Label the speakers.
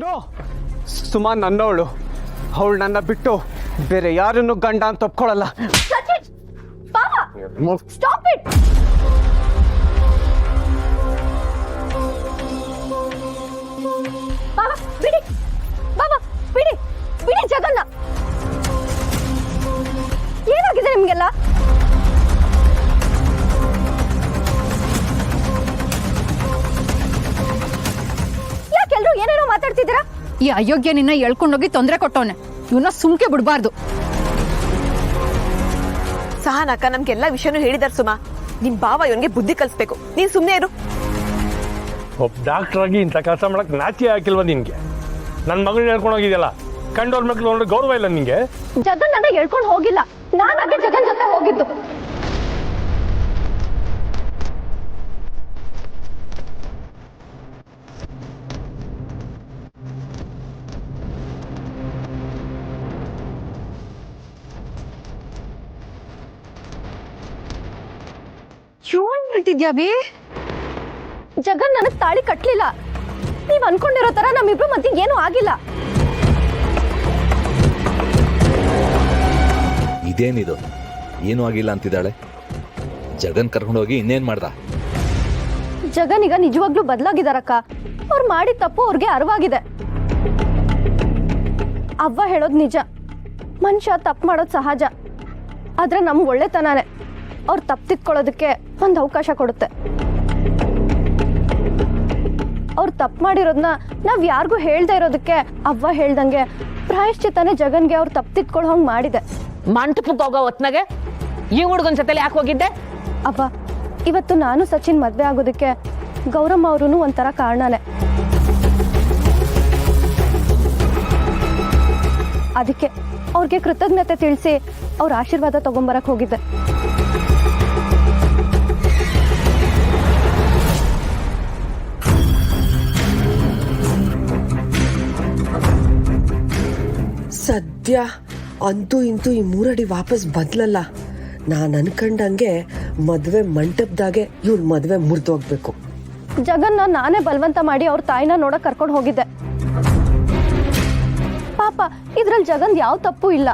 Speaker 1: No, Suma ನನ್ನವಳು. ಅವಳು ನನ್ನ ಬಿಟ್ಟು ಬೇರೆ ಯಾರನ್ನು ಗಂಡ ಅಂತ ಒಪ್ಕೊಳ್ಳಲ್ಲ.
Speaker 2: ಸಚಿನ್, ಬಾಬಾ, ಸ್ಟಾಪ್ ಇಟ್. ಬಾಬಾ ಬಿಡಿ, ಬಾಬಾ ಬಿಡಿ, ಬಿಡಿ ಜಗನ್ನ. ಏನಾಗಿದೆ ನಿಮ್ಗೆಲ್ಲ? ಯಾಕೆಲ್ರು ಏನೇನೋ ಮಾತಾಡ್ತಿದ್ದೀರಾ?
Speaker 3: ಈ ಅಯೋಗ್ಯ ನಿನ್ನ ಎಳ್ಕೊಂಡೋಗಿ ತೊಂದರೆ ಕೊಟ್ಟವನೆ. ಇವನ್ನ ಸುಮ್ಕೆ ಬಿಡಬಾರ್ದು.
Speaker 2: ಸಹನ ಅಕ್ಕ ನಮ್ಗೆಲ್ಲ ವಿಷಯನೂ ಹೇಳಿದಾರೆ ಸುಮಾ. ನಿಮ್ ಭಾವ ಇವನ್ಗೆ ಬುದ್ಧಿ ಕಲಿಸ್ಬೇಕು. ನೀನ್ ಸುಮ್ಮನೆ ಇರು.
Speaker 4: ಒಬ್ಬ ಡಾಕ್ಟರ್ ಆಗಿ ಇಂಥ ಕೆಲಸ ಮಾಡಕ್ ನಾಚಿ ಹಾಕಿಲ್ವ ನಿನ್ಗೆ? ನನ್ನ ಮಗಳನ್ನ ಹೇಳ್ಕೊಂಡು ಹೋಗಿದ್ಯಲ್ಲ, ಕಂಡೋರ್ ಮಕ್ಳು ನೋಡಿದ್ರೆ ಗೌರವ ಇಲ್ಲ ನಿಂಗೆ?
Speaker 2: ಜಗನ್ ನನ್ನ ಹೇಳ್ಕೊಂಡು ಹೋಗಿಲ್ಲ, ನಾನಾಗೆ ಜಗನ್ ಜೊತೆ ಹೋಗಿದ್ದು.
Speaker 3: ಏನ್ ಮಾಡ್ತಿದ್ಯಾ ಬಿ?
Speaker 2: ಜಗನ್ ನನಗ್ ತಾಳಿ ಕಟ್ಲಿಲ್ಲ. ನೀವ್ ಅನ್ಕೊಂಡಿರೋ ತರ ನಮ್ಮಿಬ್ರು ಮಧ್ಯೆ ಏನೂ ಆಗಿಲ್ಲ.
Speaker 5: ಇದೇನಿದು? ಏನೂ ಆಗಿಲ್ಲ ಅಂತಿದ್ದಾಳೆ. ಜಗನ್ ಕರ್ಕೊಂಡೋಗಿ ಇನ್ನೇನ್ ಮಾಡ್ದ?
Speaker 2: ಜಗನ್ ಈಗ ನಿಜವಾಗ್ಲೂ ಬದಲಾಗಿದಾರಕ್ಕ. ಅವ್ರು ಮಾಡಿದ ತಪ್ಪು ಅವ್ರಿಗೆ ಅರಿವಾಗಿದೆ. ಅವ್ವ ಹೇಳೋದ್ ನಿಜ, ಮನುಷ್ಯ ತಪ್ಪು ಮಾಡೋದು ಸಹಜ. ಆದ್ರೆ ನಮ್ಗೆ ಒಳ್ಳೆತನಾನೆ ಅವ್ರು ತಪ್ಪು ತಿದ್ಕೊಳ್ಳೋದಕ್ಕೆ ಒಂದು ಅವಕಾಶ ಕೊಡುತ್ತೆ. ಅವ್ರು ತಪ್ಪು ಮಾಡಿರೋದನ್ನ ನಾವ್ ಯಾರಿಗೂ ಹೇಳ್ದೆ ಇರೋದಕ್ಕೆ ಅವ್ವ ಹೇಳ್ದಂಗೆ ಪ್ರಾಯಶ್ಚಿತ್ತನೇ ಜಗನ್ಗೆ ಅವ್ರು ತಪ್ಪು ತಿದ್ಕೊಳ್ಳೋ ಹಂಗೆ ಮಾಡಿದೆ.
Speaker 6: ಮಂಟಪಕ್ಕೆ ಹೋಗೋ ಹೊತ್ನಾಗೆ ಈ ಹುಡುಗನ ಜೊತೆಲಿ ಯಾಕೆ ಹೋಗಿದ್ದೆ?
Speaker 2: ಅವ್ವ, ಇವತ್ತು ನಾನು ಸಚಿನ್ ಮದ್ವೆ ಆಗೋದಕ್ಕೆ ಗೌರಮ್ಮ ಅವ್ರೂ ಒಂಥರ ಕಾರಣನೇ. ಅದಕ್ಕೆ ಅವ್ರಿಗೆ ಕೃತಜ್ಞತೆ ತಿಳಿಸಿ ಅವ್ರ ಆಶೀರ್ವಾದ ತಗೊಂಬರಕ್ ಹೋಗಿದ್ದೆ.
Speaker 7: ಸದ್ಯ ಅಂತೂ ಇಂತೂ ಈ 3 ಅಡಿ ವಾಪಸ್ ಬದ್ಲಲ್ಲ. ನಾನು ಅನ್ಕಂಡಂಗೆ ಮದ್ವೆ ಮಂಟಪದಾಗೆ ಇವ್ರ ಮದ್ವೆ ಮುರಿದೋಗ್ಬೇಕು.
Speaker 2: ಜಗನ್ನ ನಾನೇ ಬಲವಂತ ಮಾಡಿ ಅವ್ರ ತಾಯಿನ ನೋಡಕ್ ಕರ್ಕೊಂಡು ಹೋಗಿದ್ದೆ. ಪಾಪ ಇದ್ರಲ್ಲಿ ಜಗನ್ ಯಾವ ತಪ್ಪು ಇಲ್ಲ.